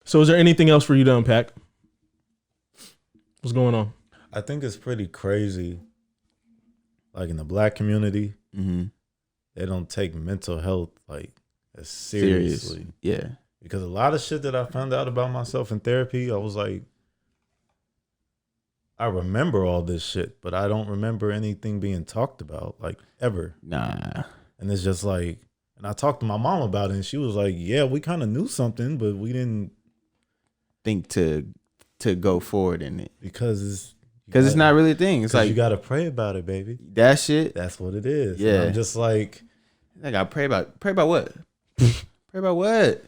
So is there anything else for you to unpack? What's going on? I think it's pretty crazy. Like in the black community, they don't take mental health like as seriously. Yeah. Because a lot of shit that I found out about myself in therapy, I was like, I remember all this shit, but I don't remember anything being talked about, like ever. Nah. And it's just like, and I talked to my mom about it, and she was like, yeah, we kind of knew something, but we didn't think to go forward in it. Because it's not really a thing. It's like you gotta pray about it, baby. That shit. That's what it is. Yeah. And I'm just like, I gotta pray about what? Pray about what?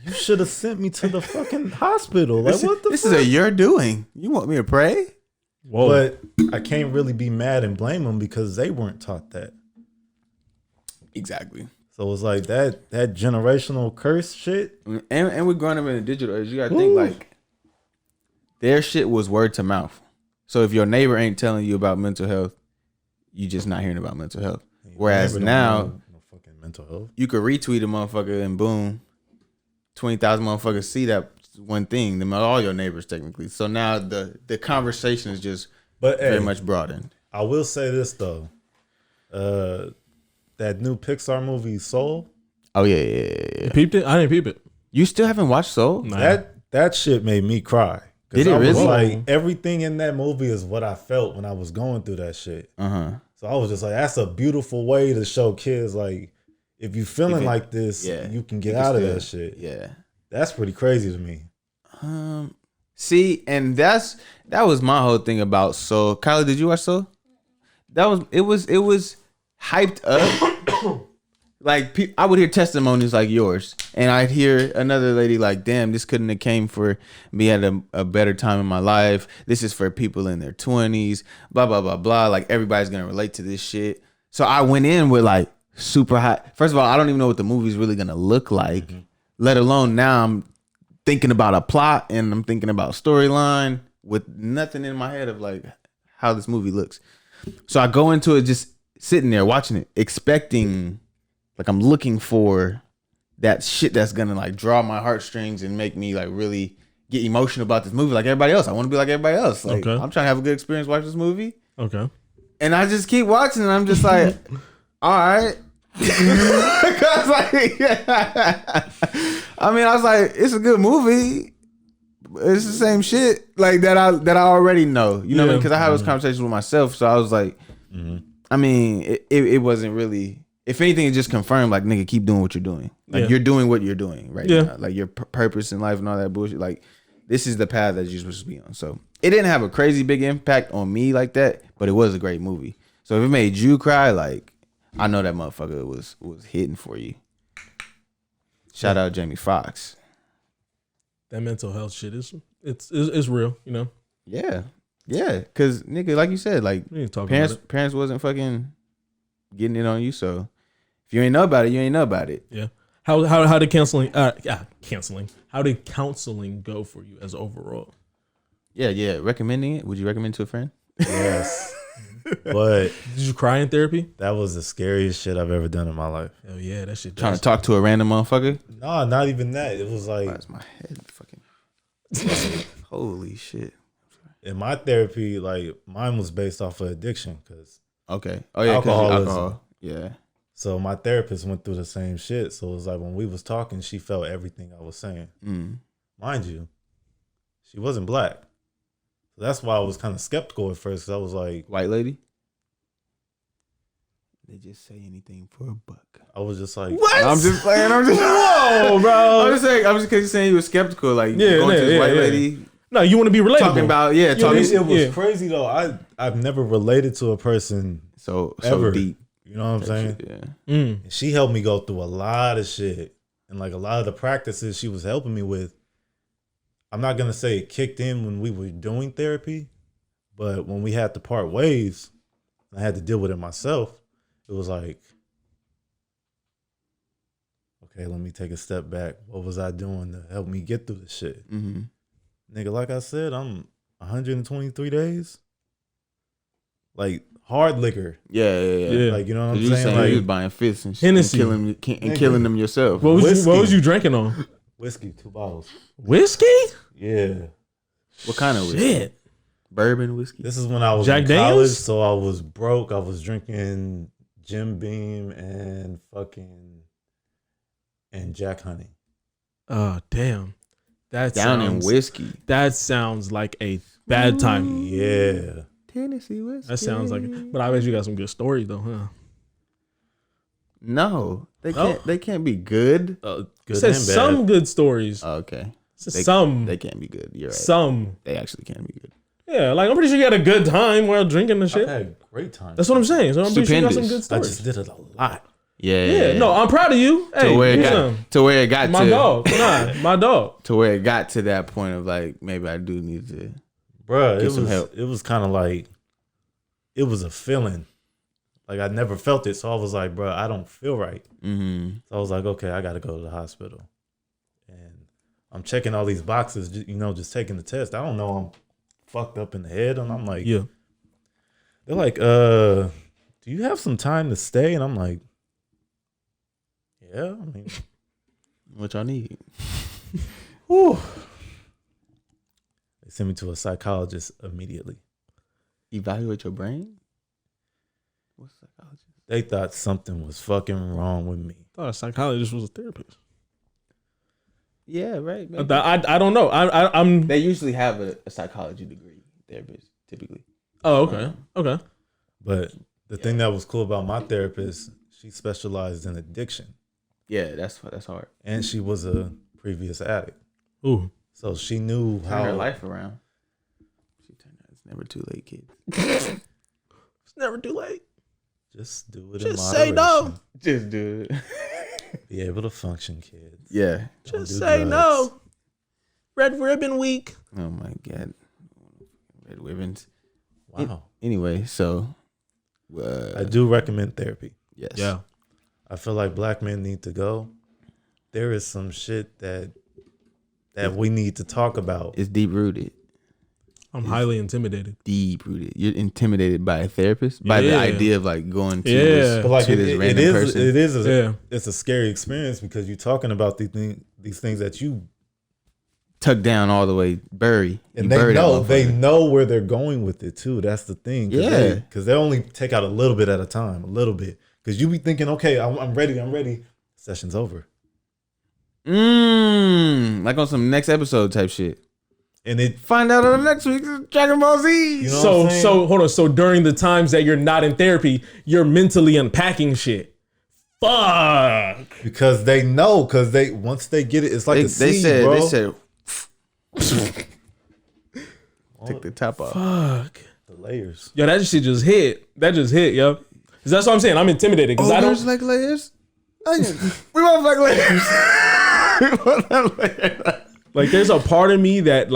You should have sent me to the fucking hospital. Like, what the This fuck? is a you're doing. You want me to pray? Whoa. But I can't really be mad and blame them because they weren't taught that. Exactly. So it's like that generational curse shit. And we're growing up in a digital age. You gotta think like their shit was word to mouth. So if your neighbor ain't telling you about mental health, you just not hearing about mental health. Whereas now, no fucking mental health. you could retweet a motherfucker and boom, 20,000 motherfuckers see that one thing. Them all your neighbors technically. So now the conversation is just very much broadened. I will say this though, that new Pixar movie Soul. Oh yeah. You peeped it? I didn't peep it. You still haven't watched Soul? Nah. That shit made me cry. Did it I was really? like, everything in that movie is what I felt when I was going through that shit. So I was just like, that's a beautiful way to show kids like, if you feeling like this, you can get out of that shit. Yeah. That's pretty crazy to me. See, and that was my whole thing about Soul. Kylie, did you watch Soul? It was hyped up. Like I would hear testimonies like yours, and I'd hear another lady like, "Damn, this couldn't have came for me at a better time in my life. This is for people in their 20s, blah blah blah blah." Like everybody's gonna relate to this shit. So I went in with like super high. First of all, I don't even know what the movie's really gonna look like. Let alone now I'm thinking about a plot and I'm thinking about storyline with nothing in my head of like how this movie looks. So I go into it just sitting there watching it, expecting. Like I'm looking for that shit that's gonna like draw my heartstrings and make me like really get emotional about this movie like everybody else. I want to be like everybody else. Like I'm trying to have a good experience watching this movie. Okay. And I just keep watching and I'm just like, all right. Cause like, I mean, I was like, it's a good movie. It's the same shit like that I already know. You know what I mean? Because I had those conversations with myself. So I was like, I mean, it wasn't really. If anything, it just confirmed, like, nigga, keep doing what you're doing. Like, you're doing what you're doing right now. Like, your purpose in life and all that bullshit. Like, this is the path that you're supposed to be on. So, it didn't have a crazy big impact on me like that, but it was a great movie. So, if it made you cry, like, I know that motherfucker was hitting for you. Shout out Jamie Foxx. That mental health shit it's real, you know? Yeah. Yeah. Because, nigga, like you said, like, parents wasn't fucking getting it on you, so if you ain't know about it, you ain't know about it. Yeah. How did counseling how did counseling go for you as overall? Yeah. Recommending it? Would you recommend it to a friend? Yes. But did you cry in therapy? That was the scariest shit I've ever done in my life. Hell yeah, that shit. Trying to talk to a random motherfucker? No, not even that. It was like, why's my head fucking holy shit. In my therapy, like mine was based off of addiction because alcohol. Yeah. So my therapist went through the same shit. So it was like when we was talking, she felt everything I was saying. Mind you, she wasn't black. So that's why I was kind of skeptical at first. Cause I was like, white lady? They just say anything for a buck. I was just like, what? I'm just playing. Whoa, bro. I'm just because you're saying you were skeptical. Like, going to this white lady. No, you want to be relatable. Talking about, it was crazy though. I've never related to a person so deep. You know what I'm saying? Shit, And she helped me go through a lot of shit. And like a lot of the practices she was helping me with, I'm not going to say it kicked in when we were doing therapy, but when we had to part ways, I had to deal with it myself. It was like, okay, let me take a step back. What was I doing to help me get through this shit? Nigga, like I said, I'm 123 days. Like hard liquor. Yeah. Like, you know what I'm saying? Like, you was buying fists and shit Hennessy. and killing them yourself. What was you drinking on? Whiskey, 2 bottles. Whiskey? Yeah. What kind of whiskey? Shit. Bourbon whiskey? This is when I was Jack in Daniels? college, so I was broke. I was drinking Jim Beam and Jack Honey. Oh, damn. That Down in sounds, whiskey. that sounds like a bad time. Yeah. Tennessee whiskey. That sounds like it. But I bet you got some good stories though, huh? No, they No? can't. They can't be good. Good It says and bad. some good stories. Oh, okay. It says They, some. They can't be good. You're right. Some. They actually can't be good. Yeah, like I'm pretty sure you had a good time while drinking the I've shit. had great time. That's what I'm saying. So I'm pretty sure you got some Stupendous. good I stories. just did it a lot. Yeah. Yeah, no, I'm proud of you. Hey, To where it you got some. to where it got My to dog. Nah, my dog. to where it got to that point of like maybe I do need to. Bruh, Get some help. it was kind of like, it was a feeling. Like I never felt it. So I was like, bruh, I don't feel right. Mm-hmm. So I was like, okay, I got to go to the hospital. And I'm checking all these boxes, just taking the test. I don't know I'm fucked up in the head. And I'm like, Yeah. they're like, do you have some time to stay? And I'm like, yeah, I mean, What y'all need? whew. They sent me to a psychologist immediately. Evaluate your brain. What's psychology? They thought something was fucking wrong with me. I thought a psychologist was a therapist. Yeah, right. I don't know. I'm. They usually have a psychology degree. Therapists typically. Oh, okay. Okay. But the thing that was cool about my therapist, she specialized in addiction. Yeah, that's hard. And she was a previous addict. Ooh. So she knew Turn how her life around. She turned out. It's never too late, kids. It's never too late. just do it Just in say moderation. no. Just do it. Be able to function, kids. Yeah. Don't Just do say drugs. no. Red Ribbon Week. Oh my god. Red ribbons. Wow. Anyway, so I do recommend therapy. yes. Yeah. I feel like black men need to go. There is some shit that we need to talk about. It's deep rooted. I'm highly intimidated. Deep rooted. You're intimidated by a therapist, by the Yeah. idea of like going to Yeah. this, But like to this random person. Yeah. it's a scary experience because you're talking about these things that you Tuck down all the way, bury. and You they bury that know motherfucker. where they're going with it too. That's the thing. Yeah. Because they only take out a little bit at a time, a little bit. Because you be thinking, okay, I'm ready. Session's over, Like on some next episode type shit. and it. Find out on the next week's Dragon Ball Z. You know what I'm saying? So hold on. So during the times that you're not in therapy, you're mentally unpacking shit. Fuck. Because they know, once they get it, it's like They a seed, said bro. they said take the top off. Fuck. The layers. Yo, that shit just hit. That just hit, yo. 'Cause that's what I'm saying. I'm intimidated because I don't. like layers. We want like layers. We want that layers. Like, there's a part of me that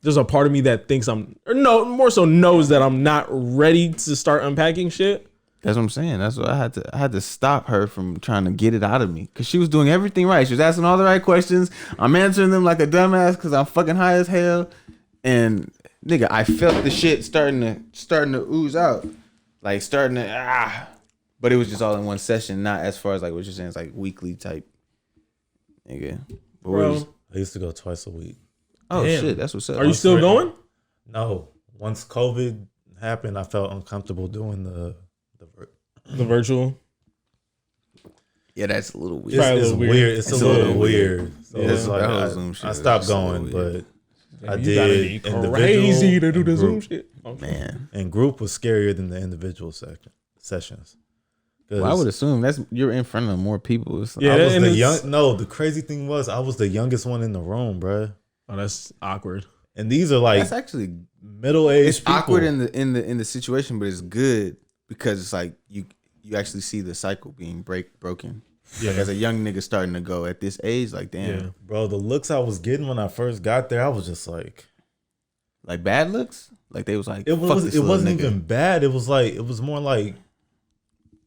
there's a part of me that thinks more so knows that I'm not ready to start unpacking shit. That's what I'm saying. That's what I had to stop her from trying to get it out of me because she was doing everything right. She was asking all the right questions. I'm answering them like a dumbass because I'm fucking high as hell. And nigga, I felt the shit starting to ooze out, like starting to But it was just all in one session, not as far as like what you're saying. It's like weekly type, nigga. But we're Bro, just- I used to go twice a week. oh Damn. shit, that's what's up. are you still going? No, once COVID happened, I felt uncomfortable doing the The virtual. Yeah, that's a little weird. It's, Probably a it's little weird. weird. It's a little weird. So Yeah. it's like That whole Zoom shit I is stopped just a little going, weird. but I You did gotta be individual crazy to do and the Zoom group. shit. Okay. Man, And group was scarier than the individual sessions. 'Cause well, I would assume you're in front of more people. It's Yeah, I was and the it's- the crazy thing was I was the youngest one in the room, bruh. Oh, that's awkward. And these are like that's actually middle-aged it's people. awkward in the situation, but it's good because it's like you actually see the cycle being broken. Yeah. Like as a young nigga starting to go at this age, like damn, Yeah. Bro, the looks I was getting when I first got there, I was just like, like bad looks. Like they was like, it fuck this it little wasn't nigga. even bad. It was more like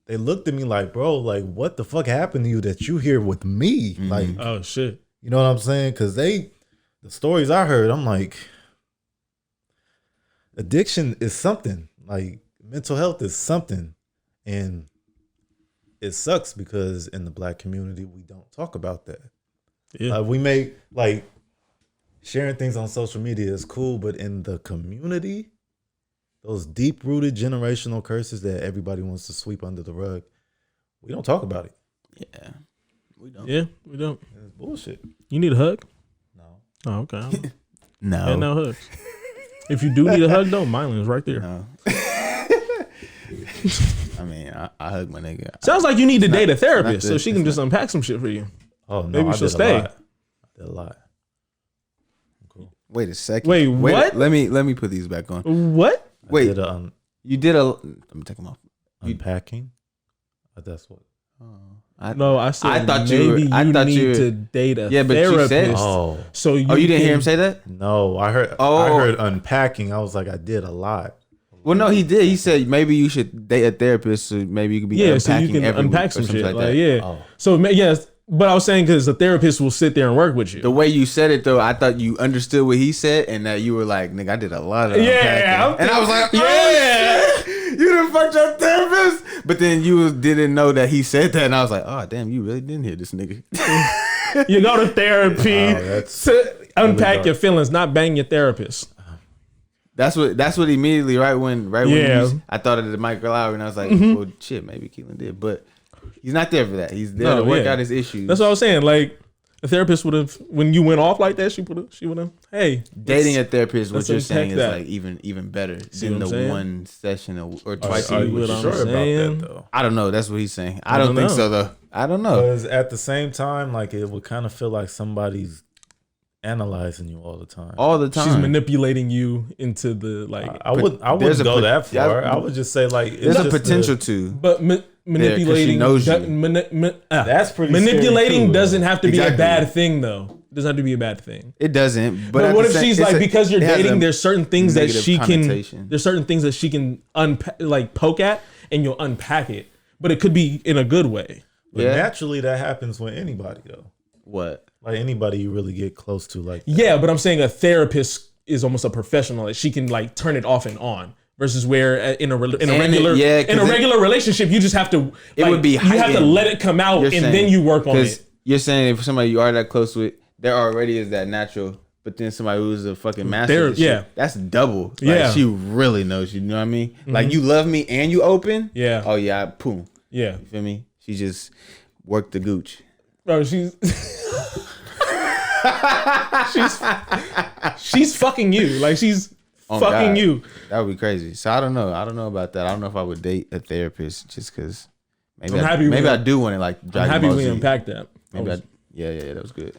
they looked at me like, bro, like what the fuck happened to you that you here with me? Mm-hmm. Like, Oh shit. you know what I'm saying? Because the stories I heard, I'm like, addiction is something. Like mental health is something, and it sucks because in the black community we don't talk about that. Yeah. We make like sharing things on social media is cool, but in the community, those deep rooted generational curses that everybody wants to sweep under the rug, we don't talk about it. Yeah, we don't. Yeah, we don't. It's bullshit. You need a hug? No. Oh, okay. No. Yeah, no hugs. If you do need a hug, though, Mylan's right there. No. I mean, I hug my nigga. Sounds like you need to date a not therapist so this, she can it's just unpack some shit for you. Oh no, Maybe I she'll did stay. a lot. I did a lot. Wait a second. Wait, what? Let me put these back on. What? Wait. I did a, You did a. Let me take them off. unpacking. That's what. No, I said I thought maybe you. I thought need you. to date a Yeah, but you therapist. said- Oh So you Oh, you didn't hear him can- say that? no, I heard. Oh. I heard unpacking. I was like, I did a lot. Well, no, he did. He said maybe you should date a therapist, so maybe you could be Yeah, so unpacking you can every unpack week or some something shit. like that. Yeah. Oh. So yes, but I was saying because the therapist will sit there and work with you. The way you said it though, I thought you understood what he said, and that you were like, "Nigga, I did a lot of Yeah, unpacking." And I was like, Yeah. "Oh shit, you done fucked your therapist." But then you didn't know that he said that, and I was like, "Oh damn, you really didn't hear this nigga." You go to therapy Wow, that's to unpack dark. your feelings, not bang your therapist. That's what immediately when Yeah. you, I thought of the Michael Lowry, and I was like, "Well, shit, maybe Keelan did," but he's not there for that. He's there No, to work yeah. out his issues. That's what I was saying. Like a therapist would have, when you went off like that, she would have, hey, Dating a therapist, what let's you're saying is unpack that. like even better what than I'm the saying? one session or twice are a you week. what I'm sure about saying? that though. I don't know. That's what he's saying. I don't don't think know. so though. I don't know. Because at the same time, like it would kind of feel like somebody's analyzing you all the time. All the time. she's manipulating you into the like, I wouldn't there's a go pot- that far. yeah, I would just say like it's There's a just potential to. but manipulating knows you. That's pretty manipulating scary too, doesn't have to be Exactly. a bad thing though. It doesn't have to be a bad thing. It doesn't. But at what the if same- she's it's like, a- because you're it has dating, a there's certain things that negative she connotation. can, there's certain things that she can like poke at and you'll unpack it, but it could be in a good way. But Yeah. naturally, that happens with anybody though. What? Like anybody you really get close to, like that. Yeah, but I'm saying a therapist is almost a professional. Like she can like turn it off and on. Versus where in a regular yeah, in a 'cause regular relationship you just have to It like, would be you have to heightened. let it come out You're and saying- then you work on Because it. you're saying if somebody you are that close with, there already is that natural. But then somebody who's a fucking master, There- of this shit, yeah. that's double. Like, Yeah. she really knows. You know what I mean? Like you love me and you open. Yeah. Oh yeah, boom. Yeah, You feel me? She just worked the gooch. bro, she's she's fucking you. Like she's Oh, fucking God. you. That would be crazy. So I don't know. I don't know about that. I don't know if I would date a therapist just because maybe I'm happy maybe we- I do want to like I'm Dragon happy Ball we Z. unpacked that. Maybe yeah, that was good.